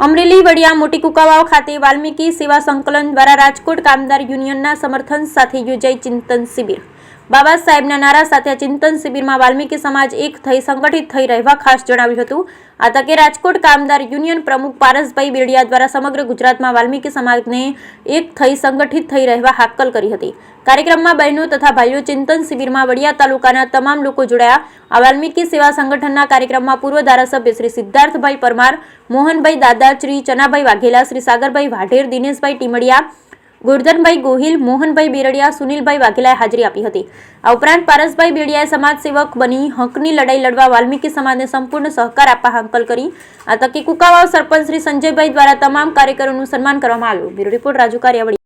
અમરેલી વડિયા મોટી કુકાવાવ ખાતે વાલ્મીકી સેવા સંકલન દ્વારા રાજકોટ કામદાર યુનિયનના સમર્થન સાથે યોજાઈ ચિંતન શિબિર। બાબા સાહેબના નારા સાથે ચિંતન શિબિરમાં વાલ્મીકી સમાજ એક થઈ સંગઠિત થઈ રહેવા ખાસ જણાવ્યું હતું। આ તકે રાજકોટ કામદાર યુનિયન પ્રમુખ પારસભાઈ બેડિયા દ્વારા સમગ્ર ગુજરાતમાં વાલ્મીકી સમાજને એક થઈ સંગઠિત થઈ રહેવા હાકલ કરી હતી। કાર્યક્રમમાં બહેનો તથા ભાઈઓ ચિંતન શિબિરમાં વડિયા તાલુકાના તમામ લોકો જોડાયા। આ વાલ્મીકી સેવા સંગઠનના કાર્યક્રમમાં પૂર્વ ધારાસભ્ય શ્રી સિદ્ધાર્થભાઈ પરમાર, મોહનભાઈ દાદા, શ્રી ચનાભાઈ વાઘેલા, શ્રી સાગરભાઈ વાઢેર, દિનેશભાઈ ટીમડિયા, ગોરધનભાઈ ગોહિલ, મોહનભાઈ બેરડિયા, સુનિલભાઈ વાઘેલાએ હાજરી આપી હતી। આ ઉપરાંત પારસભાઈ બેડિયાએ સમાજ સેવક બની હકની લડાઈ લડવા વાલ્મીકી સમાજને સંપૂર્ણ સહકાર આપવા હાકલ કરી। આ તકે કુકાવાવ સરપંચ શ્રી સંજયભાઈ દ્વારા તમામ કાર્યકરોનું સન્માન કરવામાં આવ્યું। Bureau report Raju Kariya.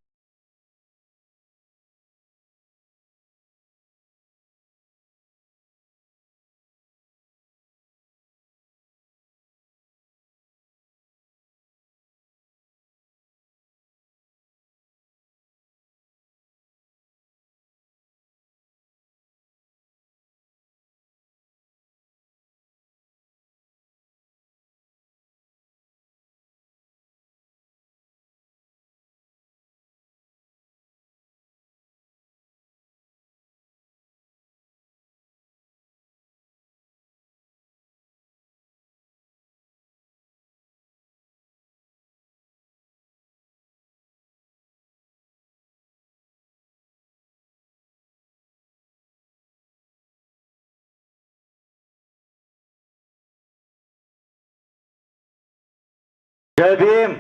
जय भीम,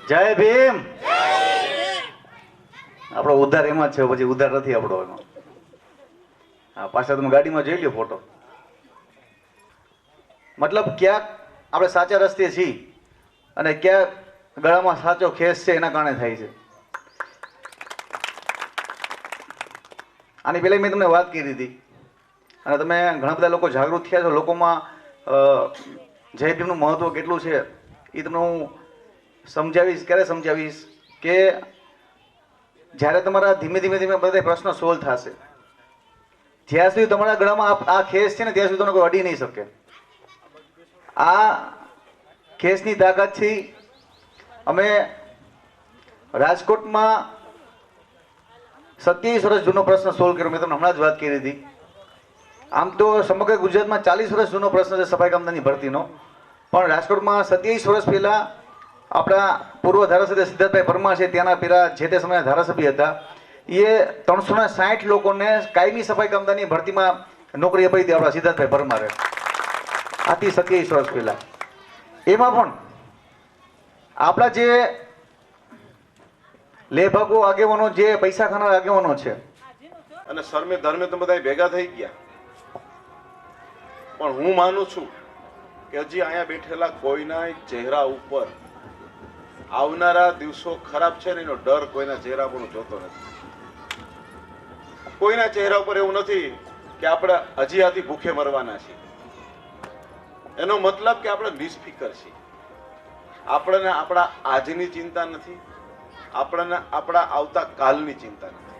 जय भीम। આપણો ઉધાર એમાં છે, પછી ઉધાર નથી આપણો એમાં। હા, પાછા તમે ગાડીમાં જોઈ લ્યો ફોટો। મતલબ ક્યાંક આપણે સાચા રસ્તે છીએ અને ક્યાંક ગળામાં સાચો ખેસ છે, એના કારણે થાય છે। આની પહેલા મેં તમને વાત કરી હતી અને તમે ઘણા બધા લોકો જાગૃત થયા છો। લોકોમાં જય ભીમનું મહત્વ કેટલું છે એ તમને હું સમજાવીશ। ક્યારે સમજાવીશ કે જ્યારે તમારા ધીમે ધીમે ધીમે બધા પ્રશ્નો સોલ્વ થશે। જ્યાં સુધી તમારા ગળામાં આ ખેસ છે ને ત્યાં સુધી તમને કોઈ અડી નહીં શકે। આ ખેસની તાકાતથી અમે રાજકોટમાં 27 વર્ષ જૂનો પ્રશ્ન સોલ્વ કર્યો। મેં તમને હમણાં જ વાત કરી હતી। આમ તો સમગ્ર ગુજરાતમાં 40 વર્ષ જૂનો પ્રશ્ન છે સફાઈ કામદારની ભરતીનો, પણ રાજકોટમાં 27 વર્ષ પહેલા આપણા પૂર્વ ધારાસભ્ય સિદ્ધાર્થભાઈ પરમાર છે, ત્યાંના પેલા જે તે સમયના ધારાસભ્ય હતા, એ 360 લોકોને કાયમી સફાઈ કામદારની ભરતીમાં નોકરી અપાઈ હતી આપણા સિદ્ધાર્થભાઈ પરમારે, આથી 27 વર્ષ પહેલા। એમાં પણ આપણા જે લેભાગો આગેવાનો, જે પૈસા ખાનાર આગેવાનો છે અને શર્મે ધર્મે તો બધા ભેગા થઈ ગયા, પણ હું માનું છું કે હજી અહીંયા બેઠેલા કોઈના ચહેરા ઉપર આવનારા દિવસો ખરાબ છે ને એનો ડર કોઈના ચહેરા પર જોતો નથી। કોઈના ચહેરા ઉપર એવું નથી કે આપણે હજી આથી ભૂખે મરવાના છીએ। એનો મતલબ કે આપણે નિષ્ફિકર છીએ। આપણને આપણા આજની ચિંતા નથી, આપણને આપણા આવતા કાલની ચિંતા નથી।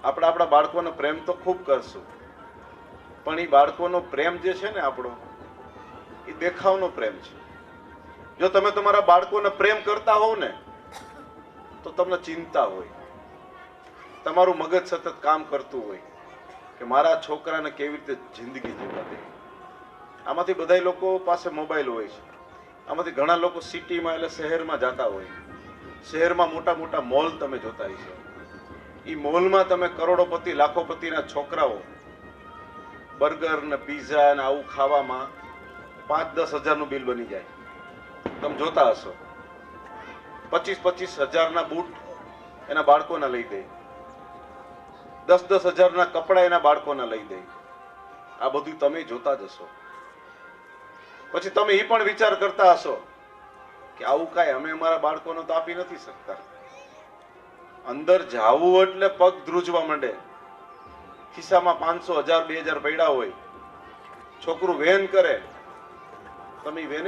આપણે આપણા બાળકોનો પ્રેમ તો ખૂબ કરશું, પણ એ બાળકોનો પ્રેમ જે છે ને આપણો, એ દેખાવનો પ્રેમ છે। જો તમે તમારા બાળકોને પ્રેમ કરતા હોવ ને તો તમને ચિંતા હોય, તમારું મગજ સતત કામ કરતું હોય કે મારા છોકરાને કેવી રીતે જિંદગી જીવવા દે। આમાંથી બધા લોકો પાસે મોબાઈલ હોય છે, આમાંથી ઘણા લોકો સિટીમાં એટલે શહેરમાં જતા હોય। શહેરમાં મોટા મોટા મોલ તમે જોતા હશો, એ મોલમાં તમે કરોડોપતિ લાખોપતિના છોકરાઓ બર્ગર ને પીઝા ને આવું ખાવામાં 5-10 હજારનું બિલ બની જાય। તમે જોતા હશો 25-25 હજારના બૂટ એના બાળકોના લઈ દે, 10-10 હજારના કપડા એના બાળકોના લઈ દે। આ બધું તમે જોતા જ હશો। પછી તમે એ પણ વિચાર કરતા હશો કે આવું કાંઈ અમે અમારા બાળકોને તો આપી નથી શકતા। અંદર જાવું એટલે પગ ધ્રુજવા માંડે, ખિસ્સામાં 500, 1000, 2000 પડ્યા હોય, છોકરું વેન કરે, તમે વેને